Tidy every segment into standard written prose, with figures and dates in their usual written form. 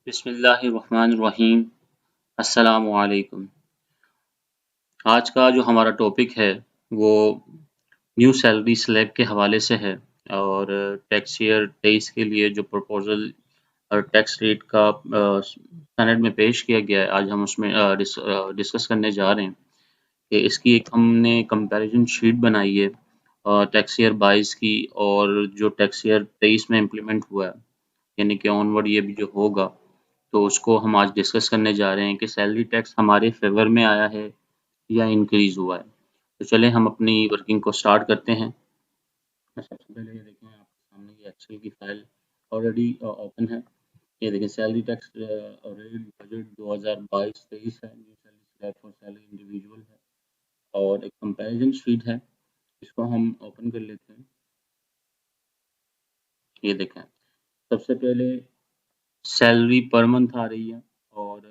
बिस्मिल्लाहिर्रहमानिर्रहीम। अस्सलामु अलैकुम। आज का जो हमारा टॉपिक है वो न्यू सैलरी स्लैब के हवाले से है और टैक्स ईयर 23 के लिए जो प्रपोजल और टैक्स रेट का सेनेट में पेश किया गया है, आज हम उसमें डिस्कस करने जा रहे हैं कि इसकी एक हमने कंपैरिजन शीट बनाई है टैक्स ईयर 22 की और जो टैक्स ईयर 23 में इम्प्लीमेंट हुआ है, यानी कि ऑनवर्ड ये भी जो होगा, तो उसको हम आज डिस्कस करने जा रहे हैं कि सैलरी टैक्स हमारे फेवर में आया है या इंक्रीज हुआ है। तो चलें हम अपनी वर्किंग को स्टार्ट करते हैं। सबसे पहले ये देखें आपके सामने ये एक्सेल की फाइल ऑलरेडी ओपन है। ये देखें सैलरी टैक्स रेट बजट 2022-23 है। New salary slab for salary individual है और एक कंपैरिजन शीट है, इसको हम ओपन कर लेते हैं। ये देखें सबसे पहले सैलरी पर मंथ आ रही है और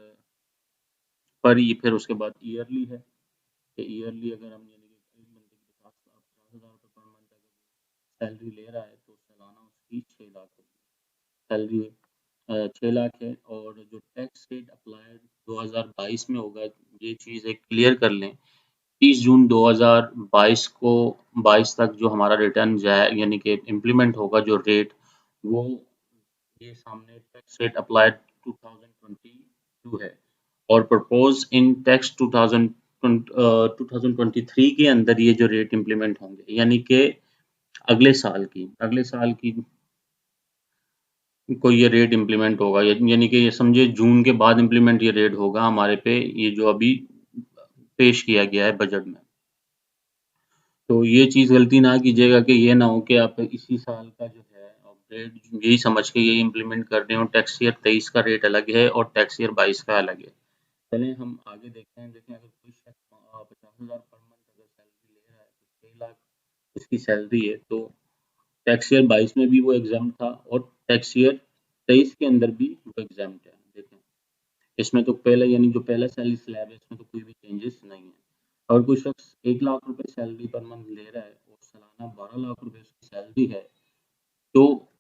पर ये फिर उसके बाद ईयरली है कि ईयरली अगर हम यानी कि एक बंदे की 50,000 रुपये पर मंथ अगर सैलरी ले रहा है तो सालाना उसकी 6 लाख होगी सैलरी 6 लाख है। और जो टैक्स रेट अप्लाइड 2022 में होगा, ये चीज़ एक क्लियर कर लें। 30 जून 2022 को 22 तक जो हमारा रिटर्न जाए यानी कि इम्प्लीमेंट होगा जो रेट, वो ये सामने टैक्स रेट अप्लाइड 2022 है और प्रपोज इन टैक्स 2023 के अंदर ये जो रेट इम्प्लीमेंट होंगे, यानी कि अगले साल की को ये रेट इम्प्लीमेंट होगा, यानी कि ये समझे जून के बाद इम्प्लीमेंट ये रेट होगा हमारे पे, ये जो अभी पेश किया गया है बजट में। तो ये चीज़ गलती ना कीजिएगा कि ये ना हो कि आप इसी साल का जो है रेट यही समझ के ये इम्प्लीमेंट कर रहे हो, टैक्स ईयर 23 का रेट अलग है और टैक्स ईयर 22 का अलग है। चलें हम आगे देखते हैं। देखें अगर कोई शख्स 50,000 पर मंथ अगर सैलरी ले रहा है तो 6 लाख उसकी सैलरी है, तो टैक्स ईयर 22 में भी वो एग्जाम था और टैक्स ईयर 23 के अंदर भी वो एग्जाम है। देखें इसमें तो पहले यानी जो पहला सैलरी स्लैब है इसमें तो कोई भी चेंजेस नहीं है। और कोई शख्स 1 लाख रुपए सैलरी पर मंथ ले रहा है और सालाना 12 लाख रुपए उसकी सैलरी है, तो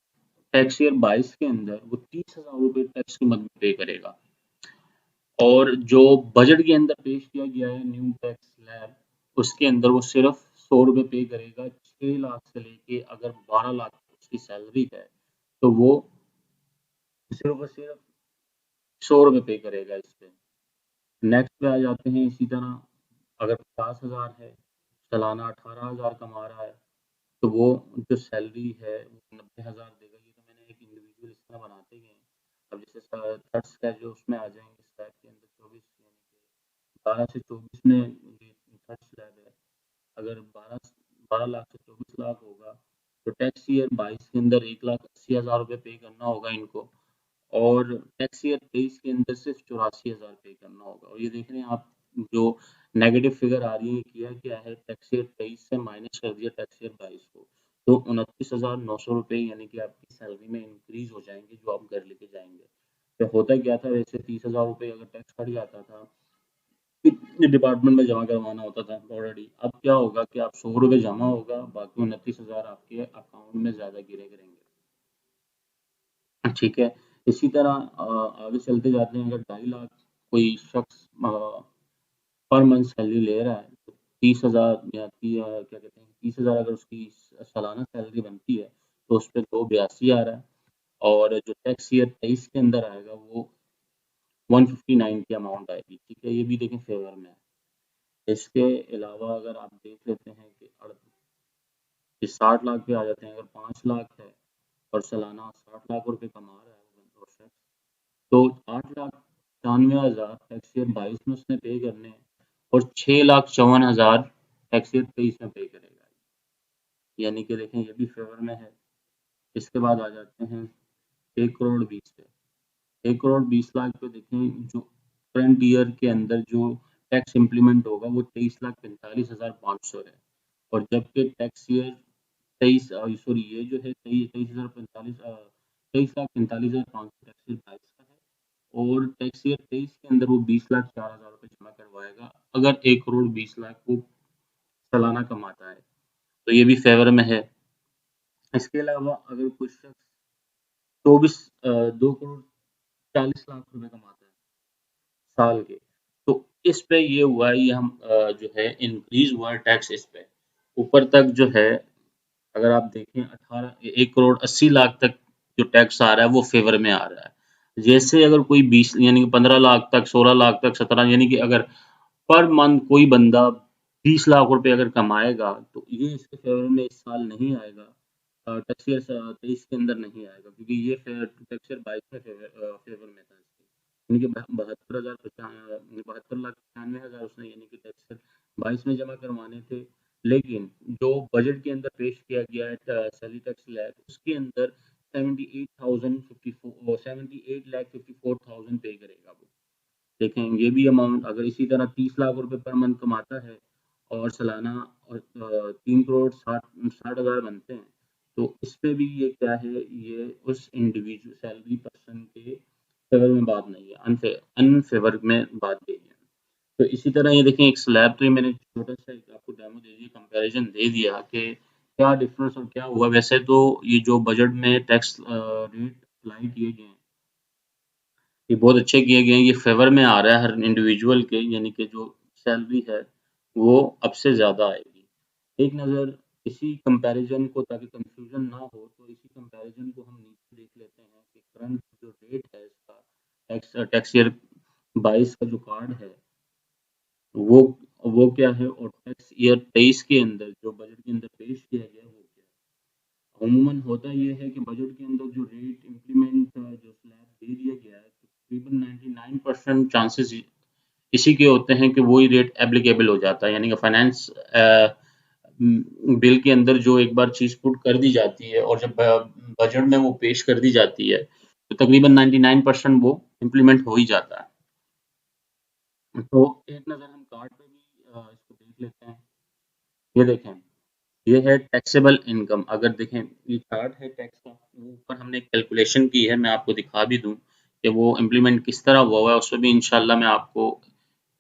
टैक्स ईयर 22 के अंदर वो 30,000 रुपए टैक्स की मद पे करेगा। और जो बजट के अंदर पेश किया गया है न्यू टैक्स स्लैब, उसके अंदर वो सिर्फ 100 रुपए पे करेगा। 6 लाख से लेके अगर 12 लाख उसकी सैलरी है तो वो सिर्फ और सिर्फ 100 रुपए पे करेगा इस पे। नेक्स्ट पे आ जाते हैं। इसी तरह अगर 50,000 है, सालाना 18,000 कमा रहा है, तो वो जो सैलरी है वो 90,000 देगा। ये तो मैंने एक इंडिविजुअल इस तरह बनाते गए हैं। अब जैसे थर्ड स्टेज जो उसमें आ जाएंगे स्लैब के अंदर 24 यानी कि 12 से 24 में ये थर्ड स्लैब है। अगर 12 लाख से 24 लाख होगा तो टैक्स ईयर 22 के अंदर 1,80,000 रुपये पे करना होगा इनको और टैक्स ईयर 23 के अंदर सिर्फ 84,000 पे करना होगा। और ये देख रहे हैं आप जो नेगेटिव फिगर आ रही है, किया क्या है टैक्स ईयर 23 से माइनस कर दिया टैक्स ईयर 22 को, तो 29,900 रुपये यानी कि आपकी सैलरी में इंक्रीज हो जाएंगे जो आप घर लेके जाएंगे। तो होता क्या था, वैसे 30,000 रुपये अगर टैक्स कट जाता था डिपार्टमेंट में जमा करवाना होता था ऑलरेडी, अब क्या होगा कि आप 100 रुपये जमा होगा, बाकी 29,000 आपके अकाउंट में ज़्यादा गिरे करेंगे। ठीक है। इसी तरह आगे चलते जाते हैं। अगर 2.5 लाख कोई शख्स पर मंथ सैलरी ले रहा है तो 30,000 या क्या कहते हैं 30,000 अगर उसकी सालाना सैलरी बनती है तो उस पर 282 आ रहा है और जो टैक्स ईयर 23 के अंदर आएगा वो 159 की अमाउंट आएगी। ठीक है, ये भी देखें फेवर में है। इसके अलावा अगर आप देख लेते हैं कि 60 लाख पे आ जाते हैं। अगर 5 लाख है और सालाना 60 लाख रुपए कमा रहा है वो शख्स, तो 8,94,000 टैक्स ईयर 22 में उसने पे करने हैं और 6,54,000 टैक्स ईयर 23 में पे करेगा। यानी कि देखें ये भी फेवर में है। इसके बाद आ जाते हैं 1,20,00,000 पे। 1,20,00,000 पे देखें जो करंट ईयर के अंदर जो टैक्स इम्प्लीमेंट होगा वो 23,45,500 है और जबकि टैक्स ईयर 23 सॉरी ये जो है 23,45,500 टैक्स ईयर 22 का है और टैक्स ईयर 23 के अंदर वो 20,04,000 रुपये जमा करवाएगा अगर 1,20,00,000 वो सालाना कमाता है, तो ये भी फेवर में है। इसके अलावा अगर कुछ शख्स 2 करोड़ 40 लाख रुपए कमाता है साल के। तो इस पे ये हुआ है, ये हम जो है इंक्रीज हुआ है टैक्स इस पे ऊपर तक जो है। अगर आप देखें 1 करोड़ 80 लाख तक जो टैक्स आ रहा है वो फेवर में आ रहा है। जैसे अगर कोई 20 यानी कि 15 लाख तक 16 लाख तक 17 यानी कि अगर पर मंथ कोई बंदा 20 लाख रुपए अगर कमाएगा तो ये इसके फेवर में इस साल नहीं आएगा। टैक्स ईयर 23 के अंदर नहीं आएगा क्योंकि ये टैक्स ईयर 22 में फेवर में था इसके। यानी कि 72 लाख 95 हजार उसने यानी कि टैक्स ईयर 22 में जमा करवाने थे। लेकिन जो बजट के अंदर पेश किया गया है सैलरी टैक्स लैब उसके अंदर 78,054 पे करेगा वो। देखें ये भी अमाउंट अगर इसी तरह 30 लाख रुपए पर मंथ कमाता है और सालाना 3 करोड़ 60 हजार बनते हैं तो इस पे भी ये क्या है, ये उस इंडिविजुअल सैलरी पर्सन के फेवर में बात नहीं है, अनफेवर में बात गई है। तो इसी तरह ये देखें एक स्लैब, तो ये मैंने छोटा सा एक आपको डेमो दे दिया, कंपैरिजन दे दिया कि क्या डिफरेंस और क्या हुआ। वैसे तो ये जो बजट में टैक्स रेट अप्लाई किए गए हैं ये बहुत अच्छे किए गए हैं, ये फेवर में आ रहा है हर इंडिविजुअल के, यानी कि जो सैलरी है वो अब से ज़्यादा आएगी। एक नज़र इसी कंपैरिजन को, ताकि कंफ्यूजन ना हो, तो इसी कंपैरिजन को हम नीचे देख लेते हैं कि करंट जो रेट है इसका टैक्स ईयर 22 का जो कार्ड है वो वो क्या है, और टैक्स ईयर 23 के अंदर जो बजट के अंदर पेश किया गया है वो क्या है। अमूमन होता ये है कि बजट के अंदर जो रेट इम्प्लीमेंट जो स्लैब दे दिया गया है तकरीबन 99% चांसेस इसी के होते हैं कि वही रेट एप्लीकेबल हो जाता है। यानी कि फाइनेंस बिल के अंदर जो एक बार चीज़ पुट कर दी जाती है और जब बजट में वो पेश कर दी जाती है तो तकरीबन 99% वो इम्प्लीमेंट हो ही जाता है। तो एक नज़र हम कार्ड पे भी इसको देख लेते हैं। ये देखें, ये है टैक्सेबल इनकम। अगर देखें ये चार्ट है टैक्स का, वो ऊपर हमने कैलकुलेशन की है, मैं आपको दिखा भी दूं कि वो इम्प्लीमेंट किस तरह हुआ है, उसमें भी इंशाल्लाह मैं आपको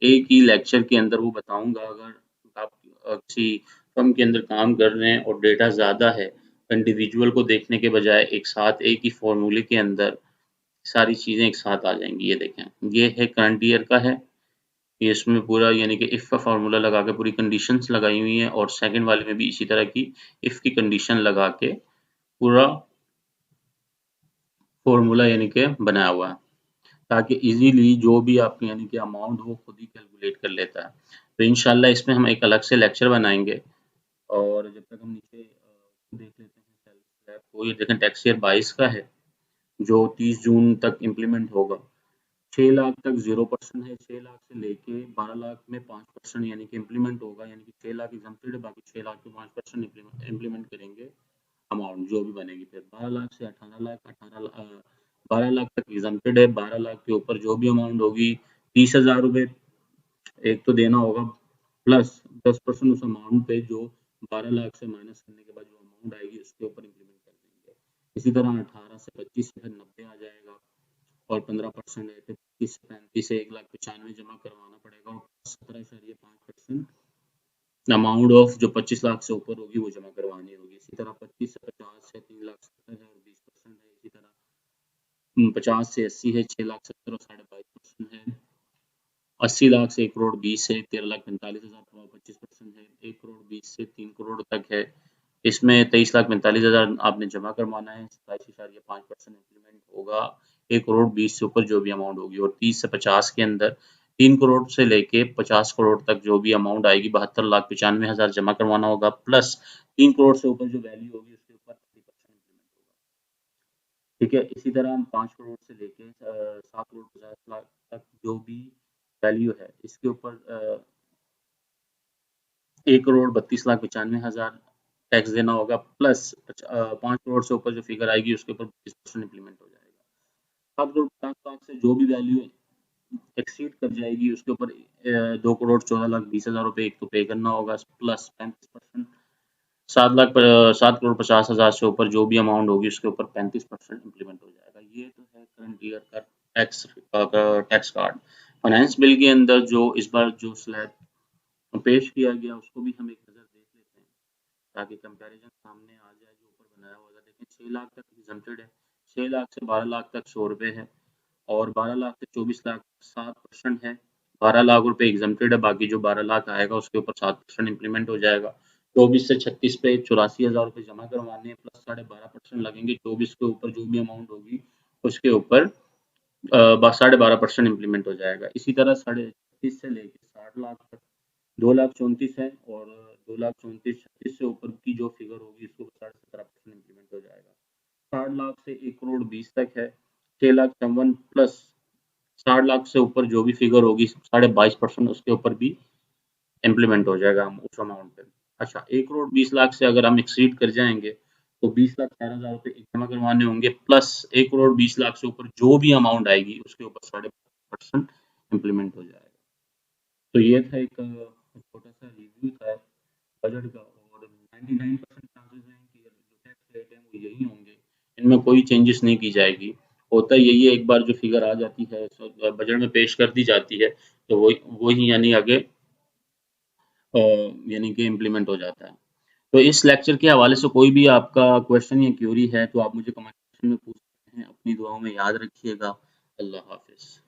एक ही लेक्चर के अंदर वो बताऊंगा। अगर आप किसी फर्म के अंदर काम कर रहे हैं और डेटा ज़्यादा है, इंडिविजुअल को देखने के बजाय एक साथ एक ही फॉर्मूले के अंदर सारी चीज़ें एक साथ आ जाएंगी। ये देखें, ये है करंट ईयर का है, ये इसमें पूरा यानी कि इफ़ का फार्मूला लगा के पूरी कंडीशंस लगाई हुई हैं, और सेकंड वाले में भी इसी तरह की इफ़ की कंडीशन लगा के पूरा फार्मूला यानी कि बनाया हुआ है, ताकि इजीली जो भी आपकी यानी कि अमाउंट वो खुद ही कैलकुलेट कर लेता है। तो इंशाल्लाह इसमें हम एक अलग से लेक्चर बनाएंगे। और जब तक हम नीचे देख लेते हैं स्लैब को, ये देखें टैक्स ईयर 22 का है जो 30 जून तक इम्प्लीमेंट होगा। 6 लाख तक 0% है, 6 लाख से लेके 12 लाख में 5% यानी कि इम्प्लीमेंट होगा, यानी कि 6 लाख एग्जम्प्टेड है, बाकी 6 लाख में 5% इम्प्लीमेंट करेंगे अमाउंट जो भी बनेगी। फिर 12 लाख से 18 लाख 12 लाख तक एग्जम्प्टेड है, 12 लाख के ऊपर जो भी अमाउंट होगी 30,000 रुपये एक तो देना होगा, प्लस 10% उस अमाउंट पे जो 12 लाख से माइनस करने के बाद जो अमाउंट आएगी उसके ऊपर इम्प्लीमेंट कर देंगे। इसी तरह 18 से 25 से फिर 90 आ जाएगा, और 15% है, फिर 25 से 35 से 1,95,000 जमा करवाना पड़ेगा, और 17.5% अमाउंट ऑफ जो 25 लाख से ऊपर होगी वो जमा करवानी होगी। इसी तरह 25 से 50 है 3,70,000 है और 20% है। इसी तरह 50 से 80 है 6,70,000 और 22.5% है। 80 लाख से 1 करोड़ 20 है 13,45,000 25% है। 1 करोड़ 20 से 3 करोड़ तक है, इसमें 23,45,000 आपने जमा करवाना है, 27.5% इम्प्लीमेंट होगा 1 करोड़ 20 से ऊपर जो भी अमाउंट होगी। और 30 से 50 के अंदर 3 करोड़ से लेके 50 करोड़ तक जो भी अमाउंट आएगी 72,95,000 जमा करवाना होगा, प्लस 3 करोड़ से ऊपर जो वैल्यू होगी उसके ऊपर 30% इम्प्लीमेंट होगा। ठीक है, इसी तरह हम 5 करोड़ से लेके 7 करोड़ 50 लाख तक जो भी वैल्यू है इसके ऊपर 1 करोड़ 32,95,000 टैक्स देना होगा, प्लस 5 करोड़ से ऊपर जो फिगर आएगी उसके ऊपर 20% इम्प्लीमेंट हो जाएगा। 7 करोड़ 50 लाख से जो भी वैल्यू एक्सीड कर जाएगी उसके ऊपर 2 करोड़ 14,20,000 रुपये एक तो पे करना होगा, प्लस 35%। 7 करोड़ 50,000 से ऊपर जो भी अमाउंट होगी उसके ऊपर 35% इम्प्लीमेंट हो जाएगा। ये तो है करंट ईयर का टैक्स कार्ड। फाइनेंस बिल के अंदर जो इस बार जो स्लैब पेश किया गया उसको भी हम एक नज़र देख लेते हैं, ताकि कंपैरिजन सामने आ जाए जो ऊपर बनाया हुआ था। देखिए 6 लाख तक एग्जम्प्टेड है, 6 लाख से 12 लाख तक 100 रुपये है, और 12 लाख से 24 लाख 7% है। 12 लाख रुपए एग्जम्प्टेड है, बाकी जो 12 लाख आएगा उसके ऊपर 7% इम्प्लीमेंट हो जाएगा। 24 से 36 पे 84,000 रुपए जमा करवाने हैं, प्लस 12.5% लगेंगे। 24 के ऊपर जो भी अमाउंट होगी उसके ऊपर 12.5% इम्प्लीमेंट हो जाएगा। इसी तरह 36 से लेके 60 लाख तक 2,34,000 है, और 2,34,000 36 से ऊपर की जो फिगर होगी उसको 17.5% इम्प्लीमेंट हो जाएगा। 60 लाख से 1,20,00,000 तक है 6,54,000 प्लस 60 लाख से ऊपर जो भी फिगर होगी 22.5% उसके ऊपर भी इम्प्लीमेंट हो जाएगा हम उस अमाउंट पे। अच्छा, 1,20,00,000 से अगर हम एक्सीड कर जाएंगे तो 20,18,000 रुपए जमा करवाने होंगे, प्लस 1,20,00,000 से ऊपर जो भी अमाउंट आएगी उसके ऊपर 12.5% इम्प्लीमेंट हो जाएगा। तो ये था एक छोटा सा रिव्यू था बजट का, और 99% चांसेस हैं कि जो टैक्स रेट है वो यही होंगे, इनमें कोई चेंजेस नहीं की जाएगी। होता यही है, एक बार जो फिगर आ जाती है बजट में पेश कर दी जाती है तो वही यानी आगे यानी कि इम्प्लीमेंट हो जाता है। तो इस लेक्चर के हवाले से कोई भी आपका क्वेश्चन या क्यूरी है तो आप मुझे कमेंट सेक्शन में पूछ सकते हैं। अपनी दुआओं में याद रखिएगा। अल्लाह हाफिज।